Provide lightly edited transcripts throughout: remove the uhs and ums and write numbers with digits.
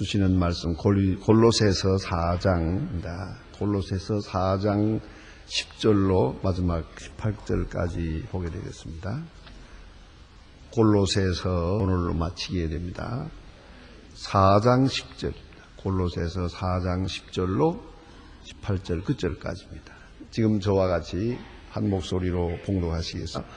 주시는 말씀 골로새서 4장입니다. 골로새서 4장 10절로 마지막 18절까지 보게 되겠습니다. 골로새서 오늘로 마치게 됩니다. 4장 10절, 골로새서 4장 10절로 18절 끝절까지입니다. 지금 저와 같이 한 목소리로 봉독하시겠습니다.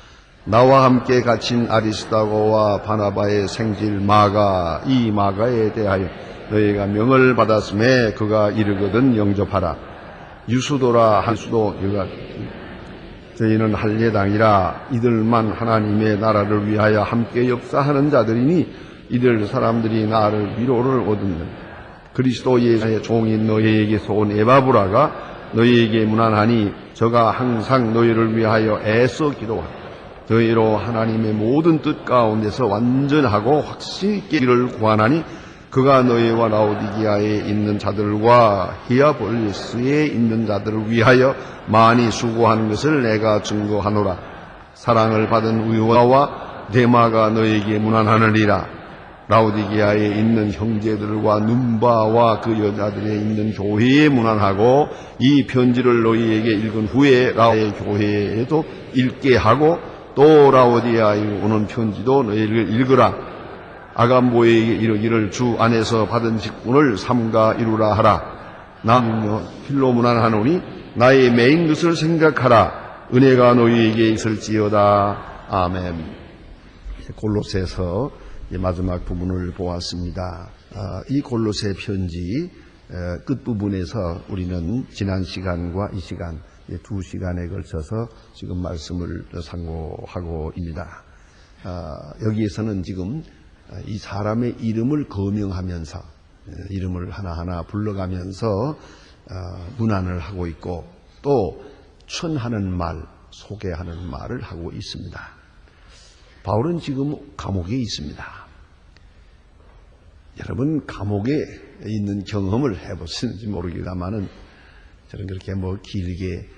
나와 함께 갇힌 아리스다고와 바나바의 생질 마가, 이 마가에 대하여 너희가 명을 받았음에 그가 이르거든 영접하라. 유수도라 한수도 여가 저희는 할례당이라 이들만 하나님의 나라를 위하여 함께 역사하는 자들이니 이들 사람들이 나를 위로를 얻는 그리스도 예수의 종인 너희에게서 온 에바브라가 너희에게 문안하니 저가 항상 너희를 위하여 애써 기도하라. 너희로 하나님의 모든 뜻 가운데서 완전하고 확신 있게 이를 구하나니 그가 너희와 라오디게아에 있는 자들과 히아볼리스에 있는 자들을 위하여 많이 수고하는 것을 내가 증거하노라. 사랑을 받은 의화와 데마가 너희에게 문안하느니라. 라오디게아에 있는 형제들과 눈바와 그 여자들에 있는 교회에 문안하고 이 편지를 너희에게 읽은 후에 라오디게아의 교회에도 읽게 하고 또 라오디게아에 오는 편지도 너희를 읽으라. 아간보에게 이르기를 주 안에서 받은 직분을 삼가 이루라 하라. 나는 필로 문안하노니 나의 매인 것을 생각하라. 은혜가 너희에게 있을지어다. 아멘. 골로새서 마지막 부분을 보았습니다. 이 골로새 편지 끝부분에서 우리는 지난 시간과 이 시간, 두 시간에 걸쳐서 지금 말씀을 상고하고 있습니다. 여기에서는 지금 이 사람의 이름을 거명하면서 이름을 하나하나 불러가면서 문안을 하고 있고 또 춘하는 말, 소개하는 말을 하고 있습니다. 바울은 지금 감옥에 있습니다. 여러분 감옥에 있는 경험을 해보시는지 모르겠다마는 저는 그렇게 길게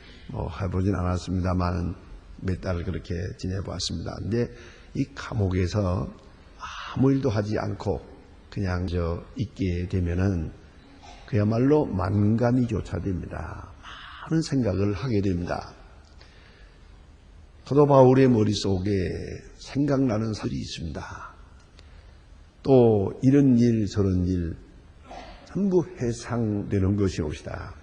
해보진 않았습니다만 몇 달 그렇게 지내보았습니다. 근데 이 감옥에서 아무 일도 하지 않고 그냥 있게 되면은 그야말로 만감이 교차됩니다. 많은 생각을 하게 됩니다. 사도 바울의 머릿속에 생각나는 사실이 있습니다. 또 이런 일 저런 일 전부 회상되는 것이 옵시다.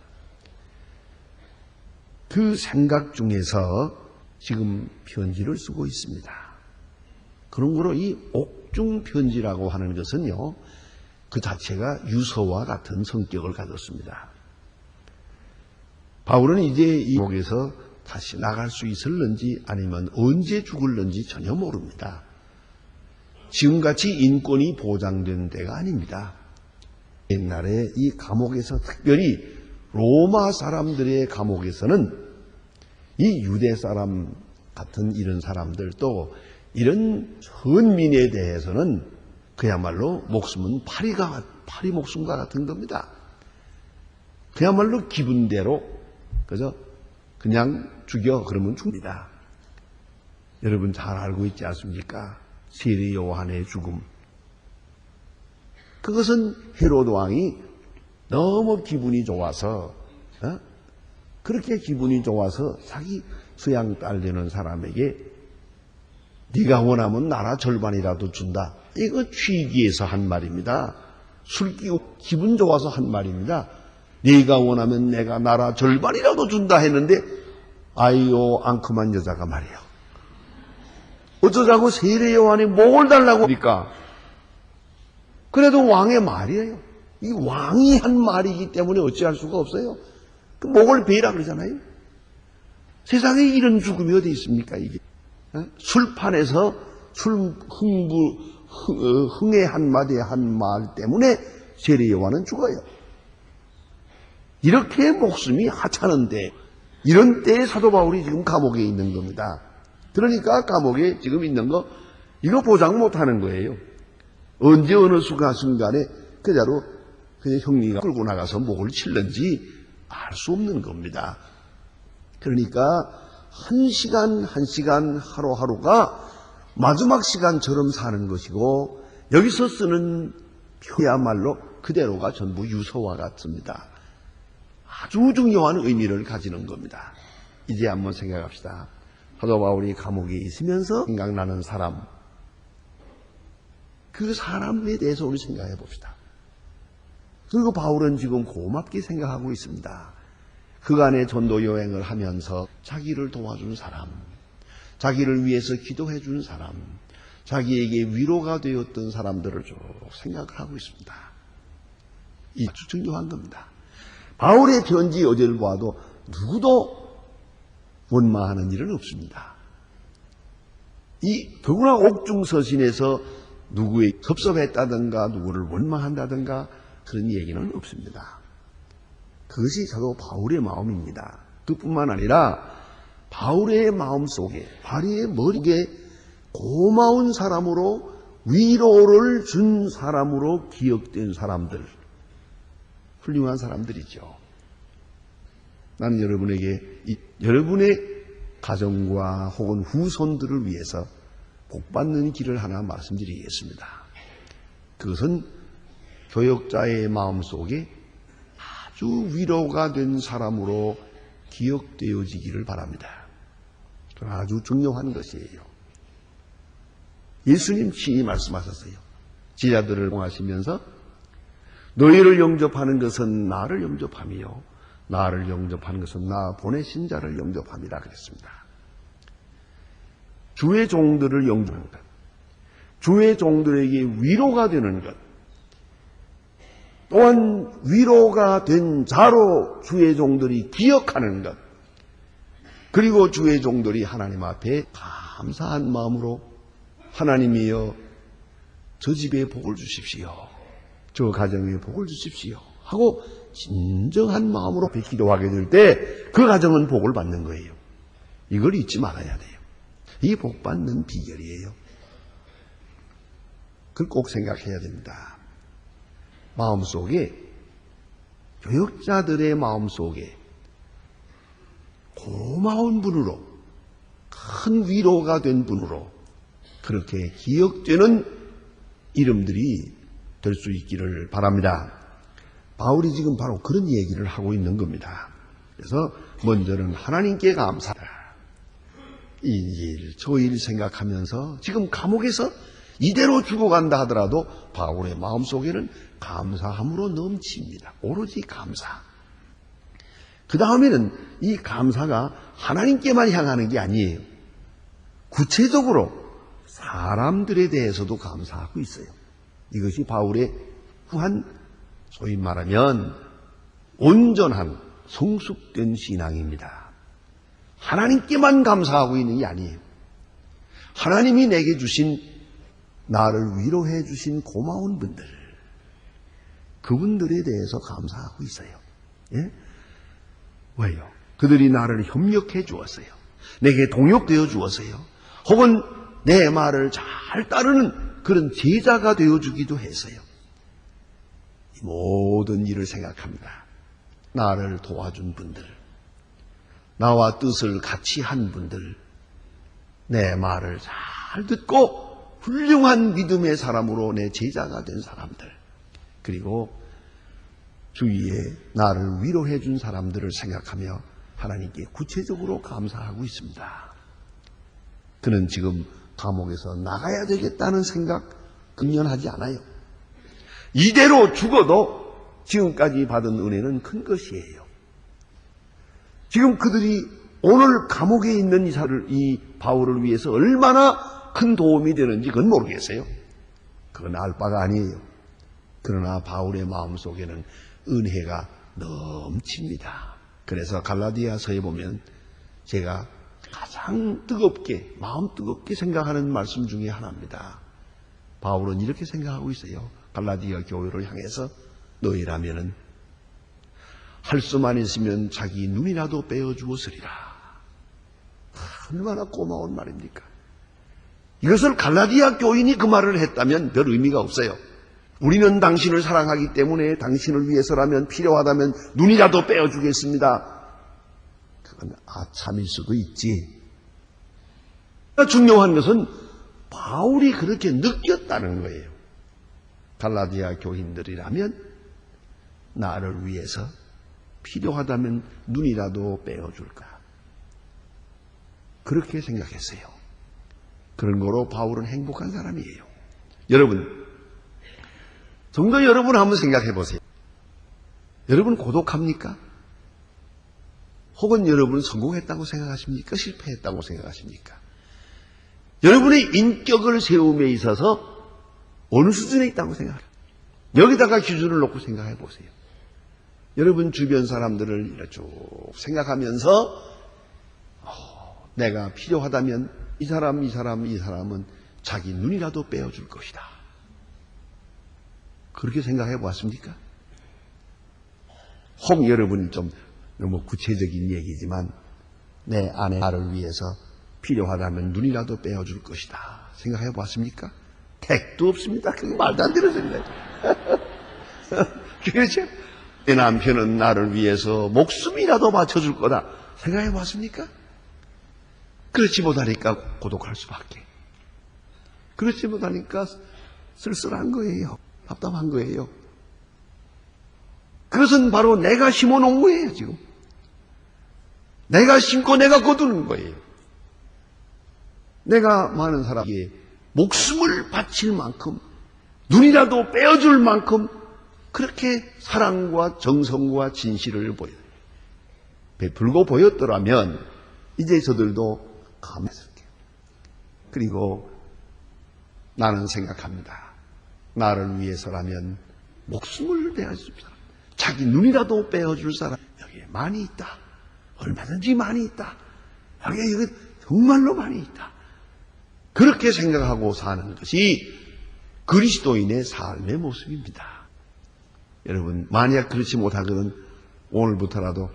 그 생각 중에서 지금 편지를 쓰고 있습니다. 그런 거로 이 옥중 편지라고 하는 것은요, 그 자체가 유서와 같은 성격을 가졌습니다. 바울은 이제 이 감옥에서 다시 나갈 수 있을는지 아니면 언제 죽을는지 전혀 모릅니다. 지금같이 인권이 보장된 데가 아닙니다. 옛날에 이 감옥에서 특별히 로마 사람들의 감옥에서는 이 유대 사람 같은 이런 사람들 또 이런 선민에 대해서는 그야말로 목숨은 파리 목숨과 같은 겁니다. 그야말로 기분대로 그냥 죽여 그러면 죽습니다. 여러분 잘 알고 있지 않습니까? 세례 요한의 죽음. 그것은 헤로드 왕이 너무 기분이 좋아서 그렇게 기분이 좋아서 자기 수양 딸 되는 사람에게 네가 원하면 나라 절반이라도 준다. 이거 취기에서 한 말입니다. 술기고 기분 좋아서 한 말입니다. 네가 원하면 내가 나라 절반이라도 준다 했는데 아이요 앙큼한 여자가 말이에요. 어쩌자고 세례 요한이 목을 달라고 하니까 그래도 왕의 말이에요. 이 왕이 한 말이기 때문에 어찌할 수가 없어요. 그 목을 베라 그러잖아요. 세상에 이런 죽음이 어디 있습니까 이게. 술판에서 흥의 한마디에 한 말 때문에 세례 요한은 죽어요. 이렇게 목숨이 하찮은데 이런 때에 사도 바울이 지금 감옥에 있는 겁니다. 그러니까 감옥에 지금 있는 거 이거 보장 못하는 거예요. 언제 어느 순간에 그대로 그냥 형리가 끌고 나가서 목을 칠는지 알 수 없는 겁니다. 그러니까 한 시간 한 시간 하루하루가 마지막 시간처럼 사는 것이고 여기서 쓰는 표야말로 그대로가 전부 유서와 같습니다. 아주 중요한 의미를 가지는 겁니다. 이제 한번 생각합시다. 사도 바울이 감옥에 있으면서 생각나는 사람, 그 사람에 대해서 우리 생각해 봅시다. 그리고 바울은 지금 고맙게 생각하고 있습니다. 그간의 전도 여행을 하면서 자기를 도와준 사람, 자기를 위해서 기도해 준 사람, 자기에게 위로가 되었던 사람들을 쭉 생각을 하고 있습니다. 이 아주 중요한 겁니다. 바울의 편지 어제를 봐도 누구도 원망하는 일은 없습니다. 이 더구나 옥중서신에서 누구의 섭섭했다든가 누구를 원망한다든가 그런 얘기는 없습니다. 그것이 사도 바울의 마음입니다. 그뿐만 아니라 바울의 마음속에, 바울의 머리에 고마운 사람으로, 위로를 준 사람으로 기억된 사람들, 훌륭한 사람들이죠. 나는 여러분에게 여러분의 가정과 혹은 후손들을 위해서 복받는 길을 하나 말씀드리겠습니다. 그것은 교역자의 마음속에 아주 위로가 된 사람으로 기억되어지기를 바랍니다. 아주 중요한 것이에요. 예수님 친히 말씀하셨어요. 제자들을 통하시면서 너희를 영접하는 것은 나를 영접함이요 나를 영접하는 것은 나 보내신 자를 영접함이라 그랬습니다. 주의 종들을 영접하는 것, 주의 종들에게 위로가 되는 것, 또한 위로가 된 자로 주의 종들이 기억하는 것, 그리고 주의 종들이 하나님 앞에 감사한 마음으로 하나님이여 저 집에 복을 주십시오, 저 가정에 복을 주십시오 하고 진정한 마음으로 기도하게 될 때 그 가정은 복을 받는 거예요. 이걸 잊지 말아야 돼요. 이 복 받는 비결이에요. 그걸 꼭 생각해야 됩니다. 마음속에, 교역자들의 마음속에 고마운 분으로, 큰 위로가 된 분으로 그렇게 기억되는 이름들이 될 수 있기를 바랍니다. 바울이 지금 바로 그런 얘기를 하고 있는 겁니다. 그래서 먼저는 하나님께 감사하라. 이 일, 저 일 생각하면서 지금 감옥에서 이대로 죽어간다 하더라도 바울의 마음속에는 감사함으로 넘칩니다. 오로지 감사. 그 다음에는 이 감사가 하나님께만 향하는 게 아니에요. 구체적으로 사람들에 대해서도 감사하고 있어요. 이것이 바울의 후한, 소위 말하면 온전한 성숙된 신앙입니다. 하나님께만 감사하고 있는 게 아니에요. 하나님이 내게 주신, 나를 위로해 주신 고마운 분들, 그분들에 대해서 감사하고 있어요. 예? 왜요? 그들이 나를 협력해 주었어요. 내게 동역되어 주었어요. 혹은 내 말을 잘 따르는 그런 제자가 되어주기도 했어요. 이 모든 일을 생각합니다. 나를 도와준 분들, 나와 뜻을 같이 한 분들, 내 말을 잘 듣고 훌륭한 믿음의 사람으로 내 제자가 된 사람들, 그리고 주위에 나를 위로해 준 사람들을 생각하며 하나님께 구체적으로 감사하고 있습니다. 그는 지금 감옥에서 나가야 되겠다는 생각 금연하지 않아요. 이대로 죽어도 지금까지 받은 은혜는 큰 것이에요. 지금 그들이 오늘 감옥에 있는 이 바울을 위해서 얼마나 큰 도움이 되는지 그건 모르겠어요. 그건 알 바가 아니에요. 그러나 바울의 마음속에는 은혜가 넘칩니다. 그래서 갈라디아서에 보면 제가 가장 뜨겁게, 마음 뜨겁게 생각하는 말씀 중에 하나입니다. 바울은 이렇게 생각하고 있어요. 갈라디아 교회를 향해서 너희라면은 할 수만 있으면 자기 눈이라도 빼어주었으리라. 얼마나 고마운 말입니까? 이것을 갈라디아 교인이 그 말을 했다면 별 의미가 없어요. 우리는 당신을 사랑하기 때문에 당신을 위해서라면 필요하다면 눈이라도 빼어주겠습니다. 그건 아참일 수도 있지. 중요한 것은 바울이 그렇게 느꼈다는 거예요. 갈라디아 교인들이라면 나를 위해서 필요하다면 눈이라도 빼어줄까? 그렇게 생각했어요. 그런 거로 바울은 행복한 사람이에요. 여러분, 성도 여러분 한번 생각해 보세요. 여러분 고독합니까? 혹은 여러분은 성공했다고 생각하십니까? 실패했다고 생각하십니까? 여러분의 인격을 세움에 있어서 어느 수준에 있다고 생각해요? 여기다가 기준을 놓고 생각해 보세요. 여러분 주변 사람들을 이렇게 쭉 생각하면서 내가 필요하다면 이 사람은 자기 눈이라도 빼어줄 것이다. 그렇게 생각해 보았습니까? 혹 여러분이 좀 너무 구체적인 얘기지만 내 아내 나를 위해서 필요하다면 눈이라도 빼어줄 것이다. 생각해 보았습니까? 택도 없습니다. 그게 말도 안 되는 소리예요. 그렇죠? 내 남편은 나를 위해서 목숨이라도 바쳐줄 거다. 생각해 보았습니까? 그렇지 못하니까 고독할 수밖에. 그렇지 못하니까 쓸쓸한 거예요. 답답한 거예요. 그것은 바로 내가 심어놓은 거예요, 지금. 내가 심고 내가 거두는 거예요. 내가 많은 사람에게 목숨을 바칠 만큼, 눈이라도 빼어줄 만큼 그렇게 사랑과 정성과 진실을 베풀고 보였더라면 이제 저들도 감사할게요. 그리고 나는 생각합니다. 나를 위해서라면 목숨을 빼어줄 사람, 자기 눈이라도 빼어줄 사람 여기에 많이 있다. 얼마든지 많이 있다. 여기 정말로 많이 있다. 그렇게 생각하고 사는 것이 그리스도인의 삶의 모습입니다. 여러분, 만약 그렇지 못하거든 오늘부터라도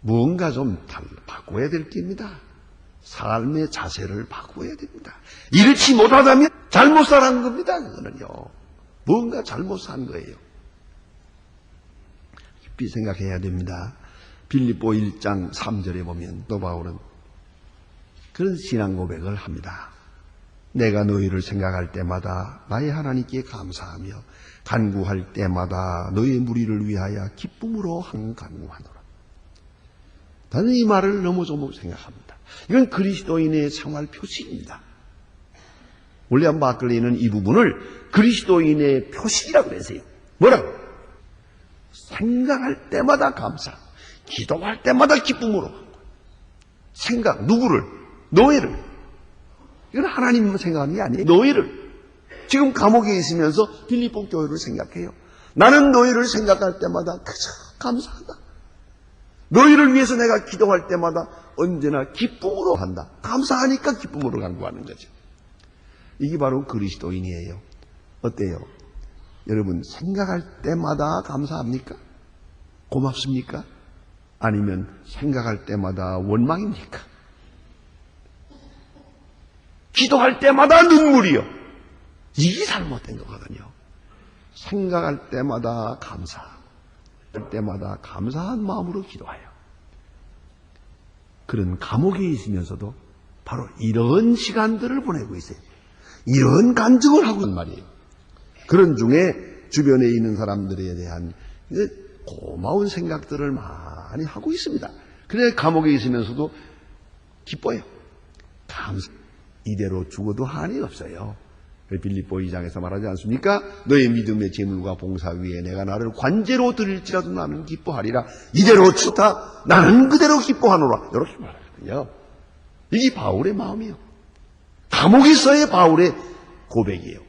무언가 좀 바꿔야 될 겁니다. 삶의 자세를 바꿔야 됩니다. 이렇지 못하다면 잘못 살한 겁니다. 그거는요. 무언가 잘못 산 거예요. 깊이 생각해야 됩니다. 빌립보 1장 3절에 보면 또 바울은 그런 신앙 고백을 합니다. 내가 너희를 생각할 때마다 나의 하나님께 감사하며 간구할 때마다 너희 무리를 위하여 기쁨으로 간구하노라. 나는 이 말을 너무 생각합니다. 이건 그리스도인의 생활 표시입니다. 윌리엄 바클리는 이 부분을 그리스도인의 표시라고 그랬어요. 뭐라고? 생각할 때마다 감사, 기도할 때마다 기쁨으로. 생각, 누구를? 너희를. 이건 하나님 생각하는 게 아니에요. 너희를. 지금 감옥에 있으면서 빌립보 교회를 생각해요. 나는 너희를 생각할 때마다 그저 감사하다. 너희를 위해서 내가 기도할 때마다 언제나 기쁨으로 한다. 감사하니까 기쁨으로 간구하는 거죠. 이게 바로 그리스도인이에요. 어때요? 여러분 생각할 때마다 감사합니까? 고맙습니까? 아니면 생각할 때마다 원망입니까? 기도할 때마다 눈물이요. 이게 잘못된 거거든요. 생각할 때마다 할 때마다 감사한 마음으로 기도해요. 그런 감옥에 있으면서도 바로 이런 시간들을 보내고 있어요. 이런 간증을 하고 있는 말이에요. 그런 중에 주변에 있는 사람들에 대한 고마운 생각들을 많이 하고 있습니다. 그래 감옥에 있으면서도 기뻐요. 이대로 죽어도 한이 없어요. 빌립보 2장에서 말하지 않습니까? 너의 믿음의 재물과 봉사 위에 내가 나를 관제로 드릴지라도 나는 기뻐하리라. 이대로 죽다 나는 그대로 기뻐하노라. 이렇게 말하거든요. 이게 바울의 마음이에요. 감옥에서의 바울의 고백이에요.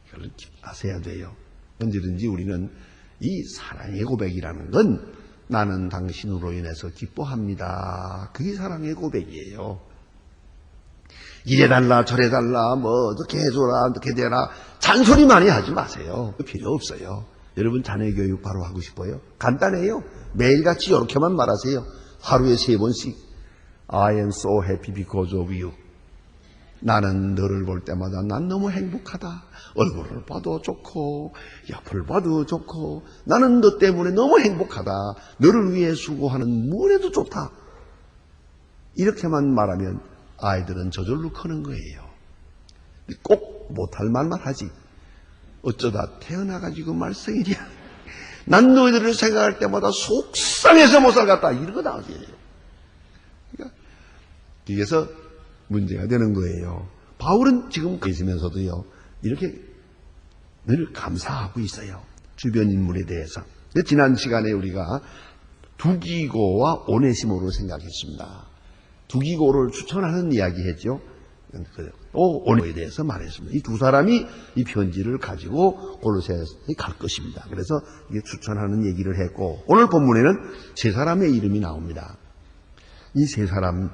이걸 아셔야 돼요. 언제든지 우리는 이 사랑의 고백이라는 건 나는 당신으로 인해서 기뻐합니다. 그게 사랑의 고백이에요. 이래달라 저래달라 뭐 어떻게 해줘라 어떻게 되라 잔소리 많이 하지 마세요. 필요 없어요. 여러분 자녀 교육 바로 하고 싶어요? 간단해요. 매일같이 이렇게만 말하세요. 하루에 3번씩 I am so happy because of you. 나는 너를 볼 때마다 난 너무 행복하다. 얼굴을 봐도 좋고 옆을 봐도 좋고 나는 너 때문에 너무 행복하다. 너를 위해 수고하는 무엇에도 좋다. 이렇게만 말하면 아이들은 저절로 크는 거예요. 꼭 못할 말만 하지. 어쩌다 태어나가지고 말썽이냐. 난 너희들을 생각할 때마다 속상해서 못 살겠다. 이런 거 나오지. 그러니까 뒤에서 문제가 되는 거예요. 바울은 지금 계시면서도요, 이렇게 늘 감사하고 있어요. 주변 인물에 대해서. 지난 시간에 우리가 두기고와 오네시모를 생각했습니다. 두기고를 추천하는 이야기 했죠. 또 오네시모에 대해서 말했습니다. 이 두 사람이 이 편지를 가지고 골로새에 갈 것입니다. 그래서 이게 추천하는 얘기를 했고, 오늘 본문에는 세 사람의 이름이 나옵니다. 이 세 사람에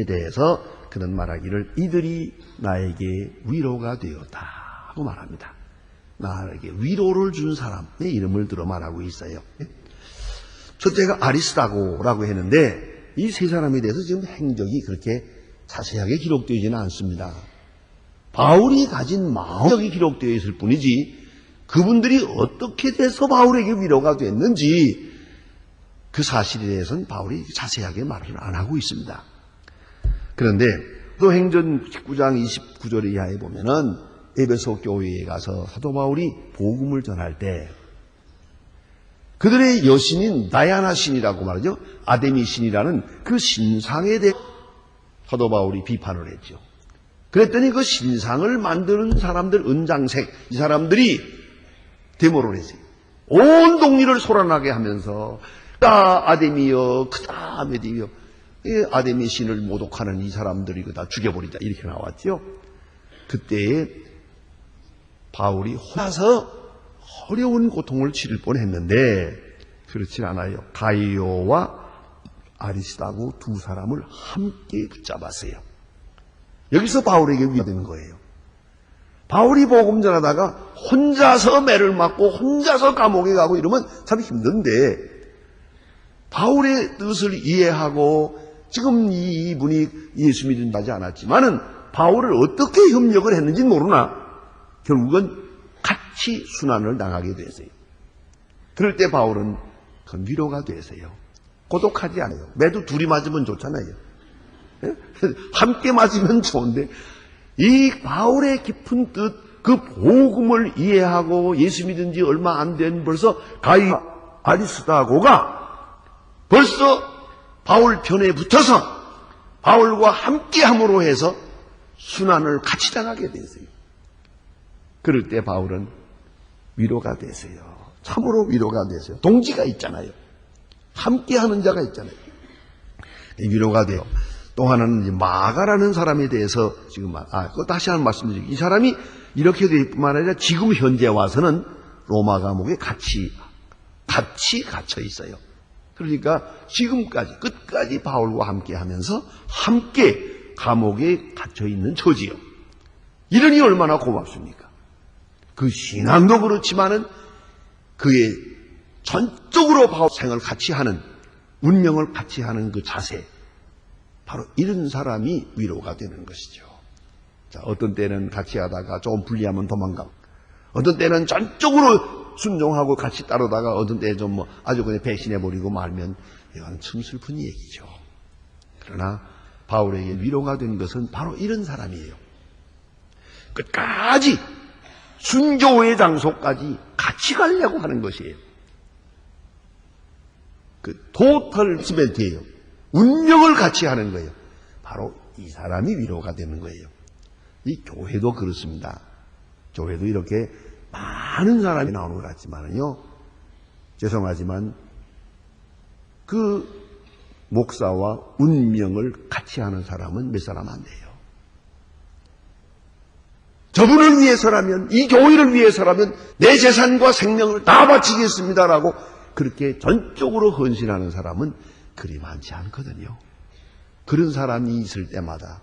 대해서 그는 말하기를 이들이 나에게 위로가 되었다 하고 말합니다. 나에게 위로를 준 사람의 이름을 들어 말하고 있어요. 첫째가 아리스다고라고 했는데 이 세 사람에 대해서 지금 행적이 그렇게 자세하게 기록되어지는 않습니다. 바울이 가진 마음이 기록되어 있을 뿐이지 그분들이 어떻게 돼서 바울에게 위로가 됐는지 그 사실에 대해서는 바울이 자세하게 말을 안 하고 있습니다. 그런데 또 행전 19장 29절 이하에 보면은 에베소 교회에 가서 사도 바울이 복음을 전할 때 그들의 여신인 다이아나 신이라고 말하죠. 아데미 신이라는 그 신상에 대해 사도 바울이 비판을 했죠. 그랬더니 그 신상을 만드는 사람들, 은장색, 이 사람들이 데모를 했어요. 온 동리를 소란하게 하면서 아데미여, 크다 아메디여, 아데미 신을 모독하는 이 사람들이 다 죽여버리자 이렇게 나왔죠. 그때에 바울이 혼자서 어려운 고통을 치를 뻔했는데 그렇지 않아요. 가이오와 아리스다고 두 사람을 함께 붙잡았어요. 여기서 바울에게 위로된 거예요. 바울이 복음 전하다가 혼자서 매를 맞고 혼자서 감옥에 가고 이러면 참 힘든데 바울의 뜻을 이해하고 지금 이분이 예수 믿는다지 않았지만은 바울을 어떻게 협력을 했는지는 모르나 결국은 같이 순환을 당하게 됐어요. 그럴 때 바울은 그 위로가 되세요. 고독하지 않아요. 매도 둘이 맞으면 좋잖아요. 함께 맞으면 좋은데 이 바울의 깊은 뜻, 그 복음을 이해하고 예수 믿은 지 얼마 안 된 벌써 가이 아리스다고가 벌써 바울 편에 붙어서 바울과 함께 함으로 해서 순환을 같이 당하게 되세요. 그럴 때 바울은 위로가 되세요. 참으로 위로가 되세요. 동지가 있잖아요. 함께 하는 자가 있잖아요. 위로가 돼요. 또 하나는 마가라는 사람에 대해서 지금 다시 한번 말씀드릴게요. 이 사람이 이렇게 될 뿐만 아니라 지금 현재 와서는 로마 감옥에 같이 갇혀 있어요. 그러니까 지금까지 끝까지 바울과 함께 하면서 함께 감옥에 갇혀 있는 처지요. 이러니 얼마나 고맙습니까? 그 신앙도 그렇지만은 그의 전적으로 바울 생을 같이 하는 운명을 같이 하는 그 자세, 바로 이런 사람이 위로가 되는 것이죠. 자, 어떤 때는 같이 하다가 조금 불리하면 도망가고, 어떤 때는 전적으로 순종하고 같이 따르다가 어떤 때 좀 아주 그냥 배신해버리고 말면 이건 참 슬픈 얘기죠. 그러나 바울에게 위로가 된 것은 바로 이런 사람이에요. 끝까지 순교의 장소까지 같이 가려고 하는 것이에요. 그 토탈 스멘트예요. 운명을 같이 하는 거예요. 바로 이 사람이 위로가 되는 거예요. 이 교회도 그렇습니다. 교회도 이렇게 많은 사람이 나오는 것 같지만요. 죄송하지만 그 목사와 운명을 같이 하는 사람은 몇 사람 안 돼요. 저분을 위해서라면, 이 교회를 위해서라면 내 재산과 생명을 다 바치겠습니다라고 그렇게 전적으로 헌신하는 사람은 그리 많지 않거든요. 그런 사람이 있을 때마다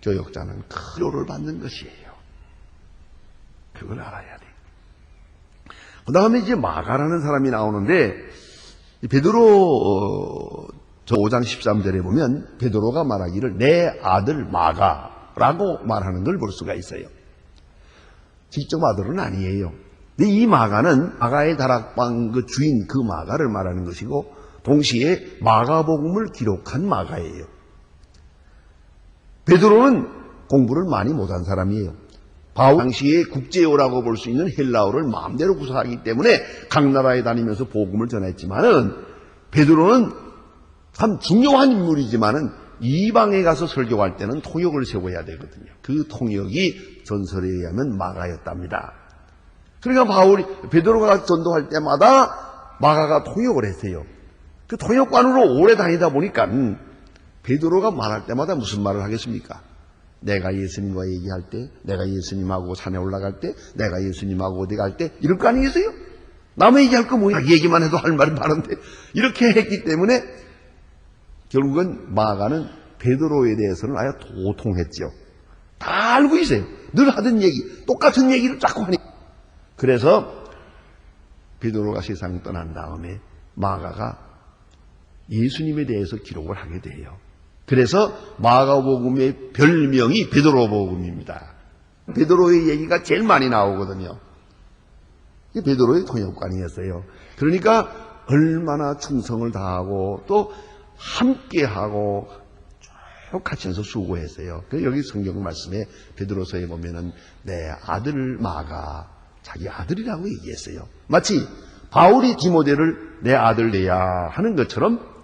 교역자는 큰 위로를 받는 것이에요. 그걸 알아야 돼. 그 다음에 이제 마가라는 사람이 나오는데, 베드로 5장 13절에 보면 베드로가 말하기를 내 아들 마가라고 말하는 걸 볼 수가 있어요. 직접 아들은 아니에요. 근데 이 마가는 마가의 다락방 그 주인 그 마가를 말하는 것이고, 동시에 마가복음을 기록한 마가예요. 베드로는 공부를 많이 못한 사람이에요. 바울 당시에 국제어라고 볼 수 있는 헬라어를 마음대로 구사하기 때문에 각 나라에 다니면서 복음을 전했지만은 베드로는 참 중요한 인물이지만은 이방에 가서 설교할 때는 통역을 세워야 되거든요. 그 통역이 전설에 의하면 마가였답니다. 그러니까 베드로가 전도할 때마다 마가가 통역을 했어요. 그 통역관으로 오래 다니다 보니까 베드로가 말할 때마다 무슨 말을 하겠습니까? 내가 예수님과 얘기할 때, 내가 예수님하고 산에 올라갈 때, 내가 예수님하고 어디 갈 때, 이럴 거 아니겠어요? 남의 얘기할 거 뭐야? 얘기만 해도 할 말이 많은데. 이렇게 했기 때문에 결국은 마가는 베드로에 대해서는 아예 도통했죠. 다 알고 있어요. 늘 하던 얘기, 똑같은 얘기를 자꾸 하니까. 그래서 베드로가 세상 떠난 다음에 마가가 예수님에 대해서 기록을 하게 돼요. 그래서 마가복음의 별명이 베드로복음입니다. 베드로의 얘기가 제일 많이 나오거든요. 베드로의 통역관이었어요. 그러니까 얼마나 충성을 다하고 또 함께하고 쭉 같이 해서 수고했어요. 여기 성경 말씀에 베드로서에 보면은 내 아들 마가 자기 아들이라고 얘기했어요. 마치 바울이 디모데를 내 아들 내야 하는 것처럼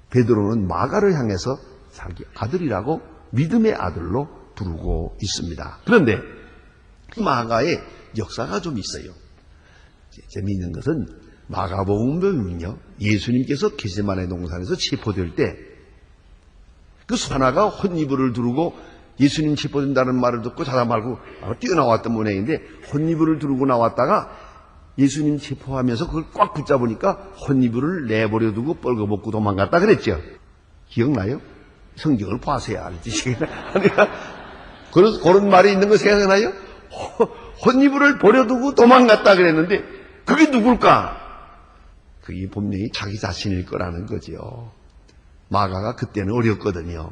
베드로는 마가를 향해서 자기 아들이라고 믿음의 아들로 부르고 있습니다. 그런데 마가의 역사가 좀 있어요. 재미있는 것은 마가복음은요, 예수님께서 게세마네 동산에서 체포될 때 그 하나가 헛이불을 두르고 예수님 체포된다는 말을 듣고 자다 말고 뛰어나왔던 모양인데 헛이불을 두르고 나왔다가 예수님 체포하면서 그걸 꽉 붙잡으니까 헛이불을 내버려 두고 뻘거벗고 도망갔다 그랬죠. 기억나요? 성경을 봐서야 알지. 그런 말이 있는 거 생각나요? 헛이불을 버려두고 도망갔다 그랬는데 그게 누굴까? 그게 분명히 자기 자신일 거라는 거죠. 마가가 그때는 어렸거든요.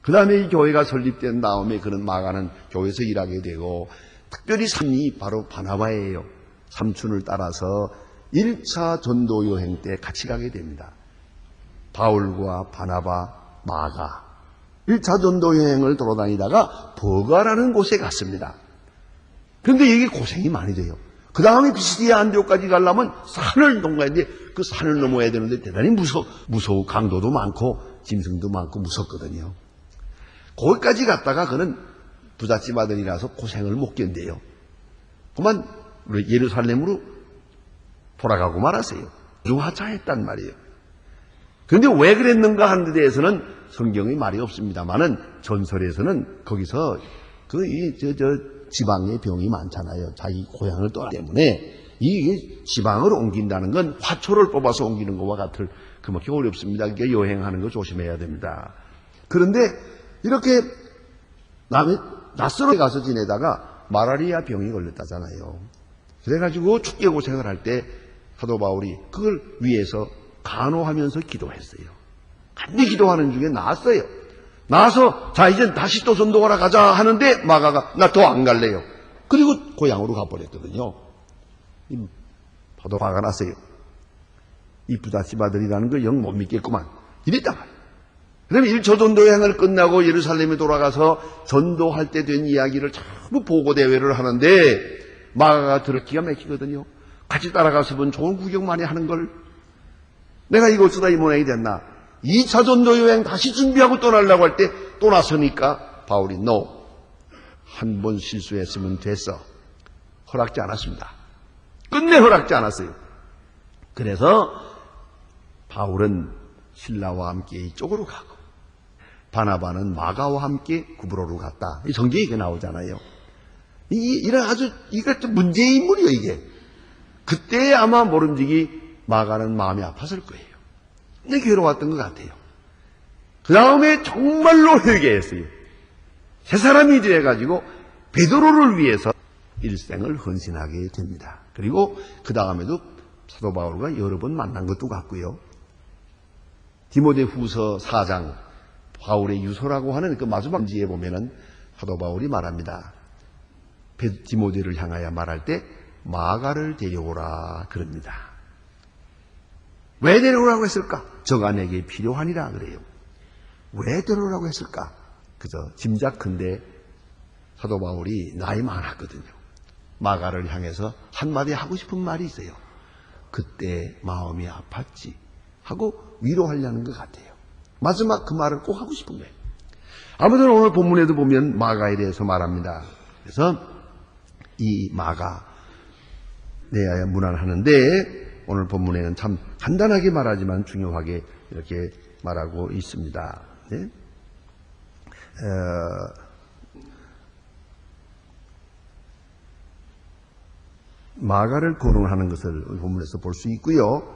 그 다음에 이 교회가 설립된 다음에 그런 마가는 교회에서 일하게 되고 특별히 삼이 바로 바나바예요. 삼촌을 따라서 1차 전도 여행 때 같이 가게 됩니다. 바울과 바나바, 마가 1차 전도 여행을 돌아다니다가 버가라는 곳에 갔습니다. 그런데 이게 고생이 많이 돼요. 그 다음에 비시디아 안디옥까지 가려면 산을 넘어야되는데 그 산을 넘어야 되는데 대단히 무서워 강도도 많고 짐승도 많고 무섭거든요. 거기까지 갔다가 그는 부잣집 아들이라서 고생을 못 견뎌요. 그만 예루살렘으로 돌아가고 말았어요. 유하차했단 말이에요. 그런데 왜 그랬는가 하는 데 대해서는 성경의 말이 없습니다만은 전설에서는 거기서 지방에 병이 많잖아요. 자기 고향을 떠나기 때문에 이 지방을 옮긴다는 건 화초를 뽑아서 옮기는 것과 같을 그렇게 어렵습니다. 그러니까 여행하는 거 조심해야 됩니다. 그런데 이렇게 낯설어 가서 지내다가 마라리아 병이 걸렸다잖아요. 그래가지고 죽게 고생을 할 때 사도 바울이 그걸 위해서 간호하면서 기도했어요. 간절히 기도하는 중에 나았어요. 나와서 자 이제 다시 또 전도하러 가자 하는데 마가가 나 더 안 갈래요. 그리고 고향으로 가버렸거든요. 파도 화가 났어요. 이 부잣집 아들이라는 걸 영 못 믿겠구만. 이랬단 말이에요. 그다음에 1차 전도 여행을 끝나고 예루살렘에 돌아가서 전도할 때 된 이야기를 전부 보고 대회를 하는데 마가가 들었기가 막히거든요. 같이 따라가서 본 좋은 구경 많이 하는 걸 내가 이거 어쩌다 이 모양이 됐나. 2차 전도 여행 다시 준비하고 떠나려고 할 때 또 나서니까 바울이 No. 한 번 실수했으면 됐어. 허락지 않았습니다. 끝내 허락지 않았어요. 그래서 바울은 실라와 함께 이쪽으로 가고 바나바는 마가와 함께 구브로로 갔다. 이 성경에 이게 나오잖아요. 이런 아주 이거 좀 문제의 인물이에요. 이게 그때 아마 모름지기 마가는 마음이 아팠을 거예요. 근데 괴로웠던 것 같아요. 그 다음에 정말로 회개했어요. 새 사람이 되어가지고 베드로를 위해서 일생을 헌신하게 됩니다. 그리고 그 다음에도 사도 바울과 여러 번 만난 것도 같고요. 디모데 후서 4장 바울의 유서라고 하는 그 마지막 지에 보면은 사도 바울이 말합니다. 디모데를 향하여 말할 때 마가를 데려오라 그럽니다. 왜 데려오라고 했을까? 저가 내게 필요하니라 그래요. 왜 데려오라고 했을까? 그저 짐작컨대 사도 바울이 나이 많았거든요. 마가를 향해서 한마디 하고 싶은 말이 있어요. 그때 마음이 아팠지 하고 위로하려는 것 같아요. 마지막 그 말을 꼭 하고 싶은 거예요. 아무튼 오늘 본문에도 보면 마가에 대해서 말합니다. 그래서 이 마가 내야 무난하는데 오늘 본문에는 참 간단하게 말하지만 중요하게 이렇게 말하고 있습니다. 네? 마가를 거론하는 것을 본문에서 볼 수 있고요.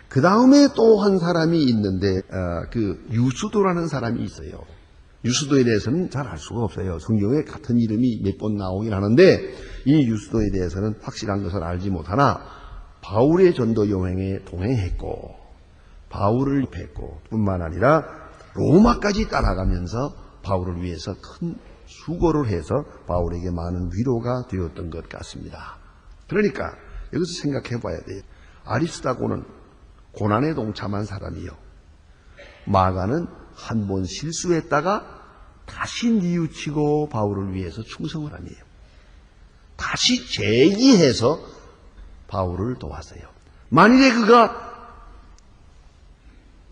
그 다음에 또 한 사람이 있는데 그 유수도라는 사람이 있어요. 유수도에 대해서는 잘 알 수가 없어요. 성경에 같은 이름이 몇 번 나오긴 하는데 이 유수도에 대해서는 확실한 것을 알지 못하나 바울의 전도 여행에 동행했고 바울을 뵙고 뿐만 아니라 로마까지 따라가면서 바울을 위해서 큰 수고를 해서 바울에게 많은 위로가 되었던 것 같습니다. 그러니까 여기서 생각해 봐야 돼요. 아리스다고는 고난에 동참한 사람이요. 마가는 한 번 실수했다가 다시 뉘우치고 바울을 위해서 충성을 하네요. 다시 재기해서 바울을 도왔어요. 만일에 그가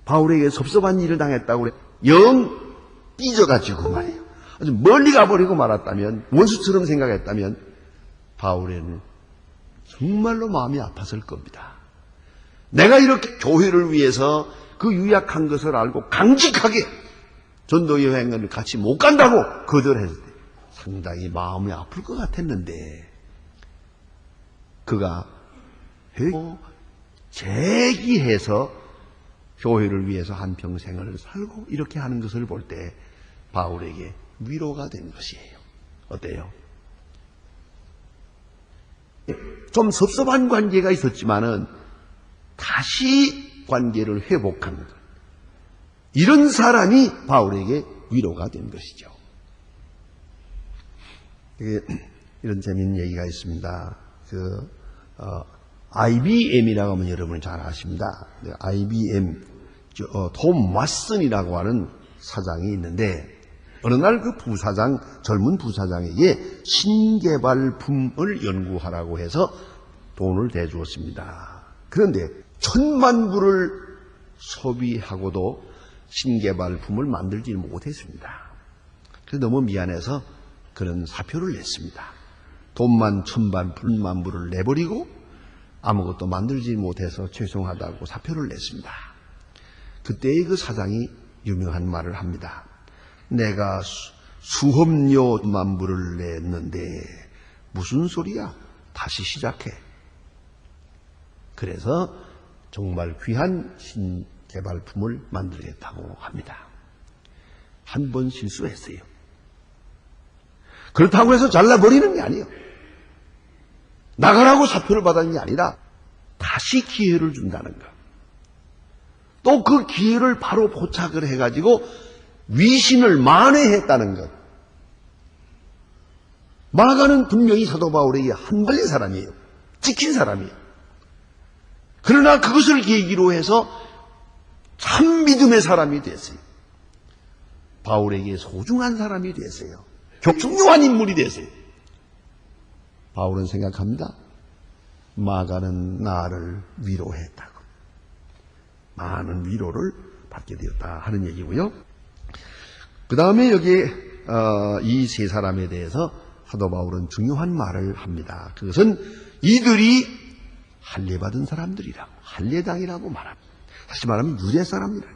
바울에게 섭섭한 일을 당했다고 영 삐져가지고 말이에요. 아주 멀리 가버리고 말았다면, 원수처럼 생각했다면 바울에는 정말로 마음이 아팠을 겁니다. 내가 이렇게 교회를 위해서 그 유약한 것을 알고 강직하게 전도 여행을 같이 못 간다고 거절했을 때 상당히 마음이 아플 것 같았는데 그가 재기해서 교회를 위해서 한평생을 살고 이렇게 하는 것을 볼 때 바울에게 위로가 된 것이에요. 어때요? 좀 섭섭한 관계가 있었지만은 다시 관계를 회복하는 것. 이런 사람이 바울에게 위로가 된 것이죠. 이런 재미있는 얘기가 있습니다. IBM이라고 하면 여러분 잘 아십니다. IBM 톰 왓슨이라고 하는 사장이 있는데 어느 날 그 부사장, 젊은 부사장에게 신개발품을 연구하라고 해서 돈을 대주었습니다. 그런데 1000만 불을 소비하고도 신개발품을 만들지 못했습니다. 그래서 너무 미안해서 그런 사표를 냈습니다. 돈만 1000만 불을 내버리고 아무것도 만들지 못해서 죄송하다고 사표를 냈습니다. 그때의 그 사장이 유명한 말을 합니다. 내가 수업료 10,000,000 불을 냈는데 무슨 소리야? 다시 시작해. 그래서 정말 귀한 신개발품을 만들겠다고 합니다. 한 번 실수했어요. 그렇다고 해서 잘라버리는 게 아니에요. 나가라고 사표를 받은 게 아니라 다시 기회를 준다는 것. 또 그 기회를 바로 포착을 해가지고 위신을 만회했다는 것. 마가는 분명히 사도 바울에게 한발린 사람이에요. 찍힌 사람이에요. 그러나 그것을 계기로 해서 참 믿음의 사람이 됐어요. 바울에게 소중한 사람이 됐어요. 중요한 인물이 됐어요. 바울은 생각합니다. 마가는 나를 위로했다고. 많은 위로를 받게 되었다 하는 얘기고요. 그 다음에 여기에 이 세 사람에 대해서 사도 바울은 중요한 말을 합니다. 그것은 이들이 할례받은 사람들이라고, 할례당이라고 말합니다. 다시 말하면 유대 사람이라.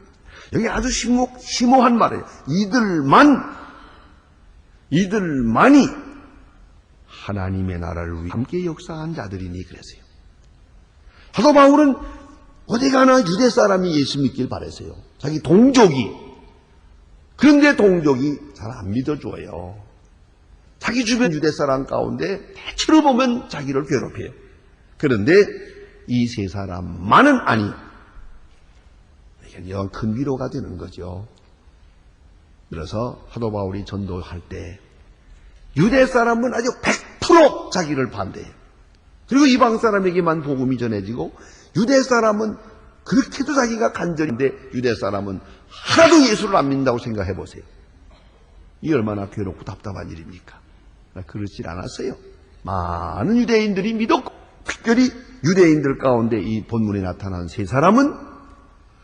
여기 아주 심오한 말이에요. 이들만이 하나님의 나라를 위해 함께 역사한 자들이니 그랬어요. 사도 바울은 어디 가나 유대 사람이 예수 믿길 바랬어요. 자기 동족이. 그런데 동족이 잘 안 믿어줘요. 자기 주변 유대 사람 가운데 대체로 보면 자기를 괴롭혀요. 그런데 이 세 사람만은 아니. 이게 큰 위로가 되는 거죠. 그래서 사도 바울이 전도할 때 유대 사람은 아주 100% 자기를 반대해요. 그리고 이방 사람에게만 복음이 전해지고 유대 사람은 그렇게도 자기가 간절인데 유대 사람은 하나도 예수를 안 믿는다고 생각해 보세요. 이 얼마나 괴롭고 답답한 일입니까? 그렇지 않았어요. 많은 유대인들이 믿었고, 특별히 유대인들 가운데 이 본문에 나타난 세 사람은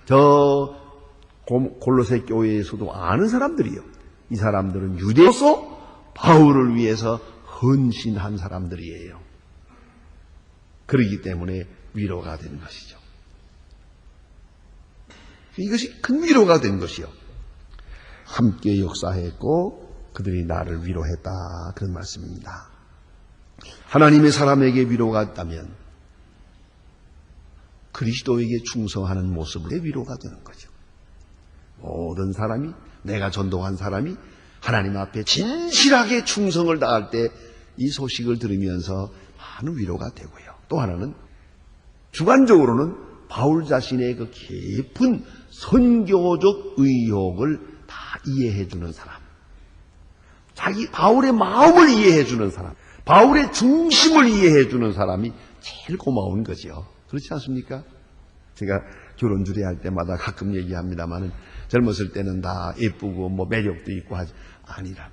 저 골로새 교회에서도 아는 사람들이요. 이 사람들은 유대로서 바울을 위해서 헌신한 사람들이에요. 그러기 때문에 위로가 된 것이죠. 이것이 큰 위로가 된 것이요. 함께 역사했고 그들이 나를 위로했다. 그런 말씀입니다. 하나님의 사람에게 위로가 있다면 그리스도에게 충성하는 모습의 위로가 되는 거죠. 모든 사람이, 내가 전도한 사람이 하나님 앞에 진실하게 충성을 다할 때 이 소식을 들으면서 많은 위로가 되고요. 또 하나는 주관적으로는 바울 자신의 그 깊은 선교적 의욕을 다 이해해 주는 사람, 바울의 마음을 이해해 주는 사람, 바울의 중심을 이해해 주는 사람이 제일 고마운 거죠. 그렇지 않습니까? 제가 결혼 주례할 때마다 가끔 얘기합니다만은 젊었을 때는 다 예쁘고 뭐 매력도 있고 하지 아니라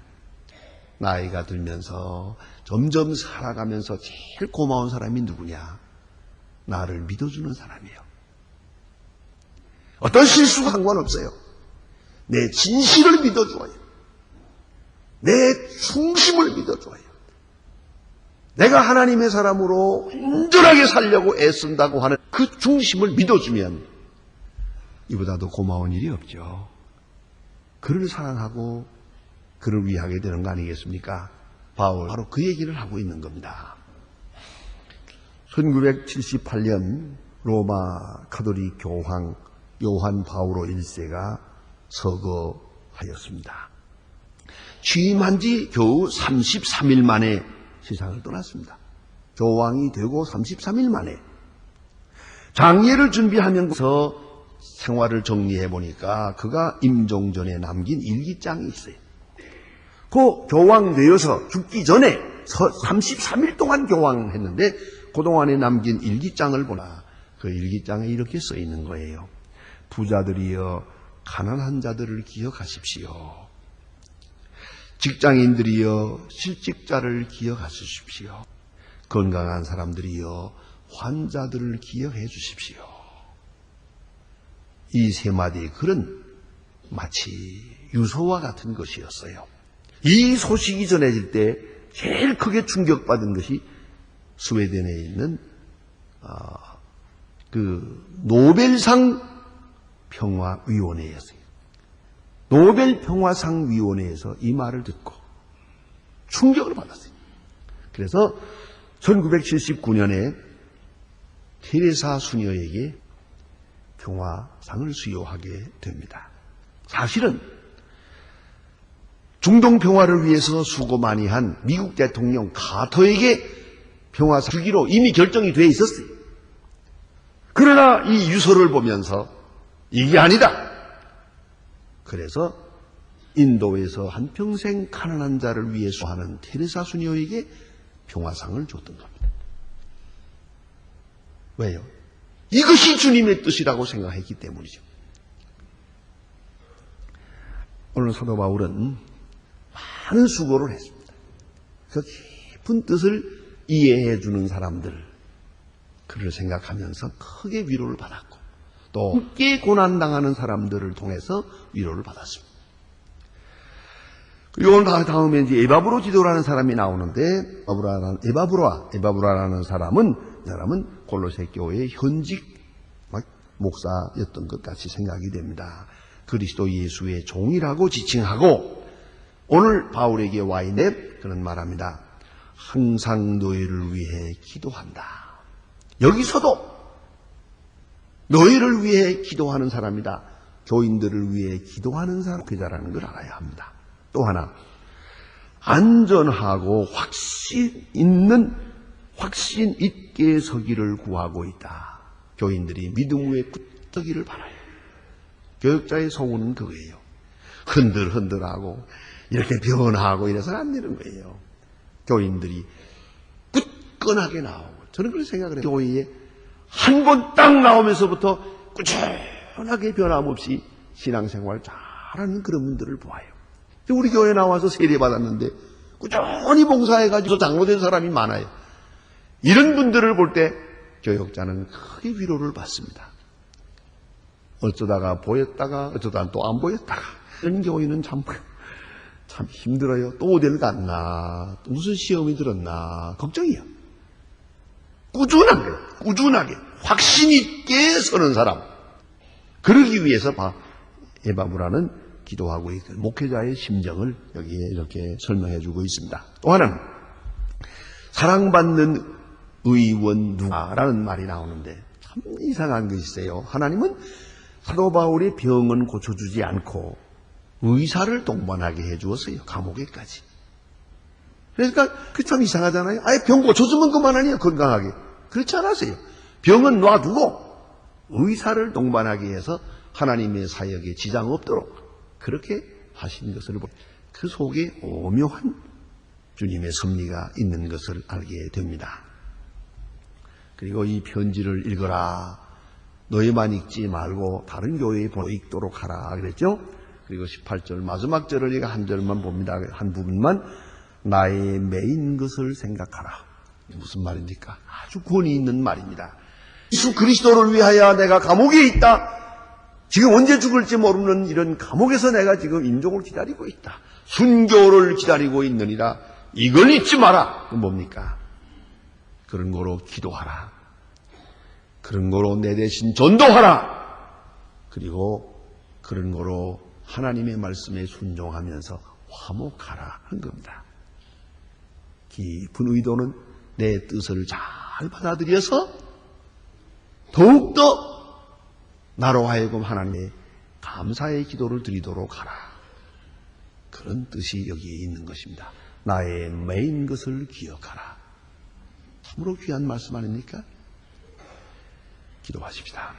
나이가 들면서 점점 살아가면서 제일 고마운 사람이 누구냐? 나를 믿어주는 사람이에요. 어떤 실수가 상관없어요. 내 진실을 믿어줘요. 내 중심을 믿어줘요. 내가 하나님의 사람으로 온전하게 살려고 애쓴다고 하는 그 중심을 믿어주면 이보다 더 고마운 일이 없죠. 그를 사랑하고 그를 위하게 되는 거 아니겠습니까? 바울 바로 그 얘기를 하고 있는 겁니다. 1978년 로마 가톨릭 교황 요한 바오로 1세가 서거하였습니다. 취임한 지 겨우 33일 만에 세상을 떠났습니다. 교황이 되고 33일 만에. 장례를 준비하면서 생활을 정리해 보니까 그가 임종전에 남긴 일기장이 있어요. 그 교황 되어서 죽기 전에 33일 동안 교황했는데 그동안에 남긴 일기장을 보나 그 일기장에 이렇게 써 있는 거예요. 부자들이여 가난한 자들을 기억하십시오. 직장인들이여 실직자를 기억하십시오. 건강한 사람들이여 환자들을 기억해 주십시오. 이 세 마디의 글은 마치 유서와 같은 것이었어요. 이 소식이 전해질 때 제일 크게 충격받은 것이 스웨덴에 있는 그 노벨상 평화위원회였어요. 노벨 평화상 위원회에서 이 말을 듣고 충격을 받았어요. 그래서 1979년에 테레사 수녀에게 평화상을 수여하게 됩니다. 사실은 중동 평화를 위해서 수고 많이 한 미국 대통령 카터에게 평화상 주기로 이미 결정이 돼 있었어요. 그러나 이 유서를 보면서 이게 아니다. 그래서 인도에서 한평생 가난한 자를 위해 수하는 테레사 수녀에게 평화상을 줬던 겁니다. 왜요? 이것이 주님의 뜻이라고 생각했기 때문이죠. 오늘 사도 바울은 많은 수고를 했습니다. 그 깊은 뜻을 이해해 주는 사람들, 그를 생각하면서 크게 위로를 받았고 또 함께 고난당하는 사람들을 통해서 위로를 받았습니다. 그리고 다음에 이제 에바브로 지도라는 사람이 나오는데 에바브라라는 사람은 골로새 교회의 현직 목사였던 것 같이 생각이 됩니다. 그리스도 예수의 종이라고 지칭하고 오늘 바울에게 와 있는 그런 말합니다. 항상 너희를 위해 기도한다. 여기서도 너희를 위해 기도하는 사람이다. 교인들을 위해 기도하는 사람 그자라는 걸 알아야 합니다. 또 하나 안전하고 확신 있게 서기를 구하고 있다. 교인들이 믿음 위에 굳서기를 바라요. 교역자의 소원은 그거예요. 흔들흔들하고 이렇게 변하고 이래서는 안 되는 거예요. 교인들이 굳건하게 나오고 저는 그런 생각을 해요. 교회에 한 번 딱 나오면서부터 꾸준하게 변함없이 신앙생활 잘하는 그런 분들을 보아요. 우리 교회 나와서 세례받았는데 꾸준히 봉사해가지고 장로된 사람이 많아요. 이런 분들을 볼 때 교역자는 크게 위로를 받습니다. 어쩌다가 보였다가 어쩌다가 또 안 보였다가 이런 교회는 참 힘들어요. 또 어딜 갔나, 또 무슨 시험이 들었나 걱정이요. 꾸준하게 확신 있게 서는 사람, 그러기 위해서 에바브라는 기도하고 있고 목회자의 심정을 여기에 이렇게 설명해 주고 있습니다. 또 하나는 사랑받는 의원 누가라는 말이 나오는데 참 이상한 것이 있어요. 하나님은 사도 바울의 병은 고쳐주지 않고 의사를 동반하게 해주었어요. 감옥에까지. 그러니까 그 참 이상하잖아요. 아예 병 고쳐주면 그만하니요. 건강하게. 그렇지 않았어요. 병은 놔두고 의사를 동반하기 위해서 하나님의 사역에 지장 없도록 그렇게 하신 것을 보고 그 속에 오묘한 주님의 섭리가 있는 것을 알게 됩니다. 그리고 이 편지를 읽어라. 너희만 읽지 말고 다른 교회에 읽도록 하라 그랬죠. 그리고 18절 마지막 절을 제가 한 절만 봅니다. 한 부분만. 나의 매인 것을 생각하라. 무슨 말입니까? 아주 권위 있는 말입니다. 예수 그리스도를 위하여 내가 감옥에 있다. 지금 언제 죽을지 모르는 이런 감옥에서 내가 지금 임종을 기다리고 있다. 순교를 기다리고 있느니라. 이걸 잊지 마라. 그건 뭡니까? 그런 거로 기도하라. 그런 거로 내 대신 전도하라. 그리고 그런 거로 하나님의 말씀에 순종하면서 화목하라 한 겁니다. 깊은 의도는 내 뜻을 잘 받아들여서 더욱더 나로 하여금 하나님의 감사의 기도를 드리도록 하라. 그런 뜻이 여기에 있는 것입니다. 나의 메인 것을 기억하라. 참으로 귀한 말씀 아닙니까? 기도하십시다.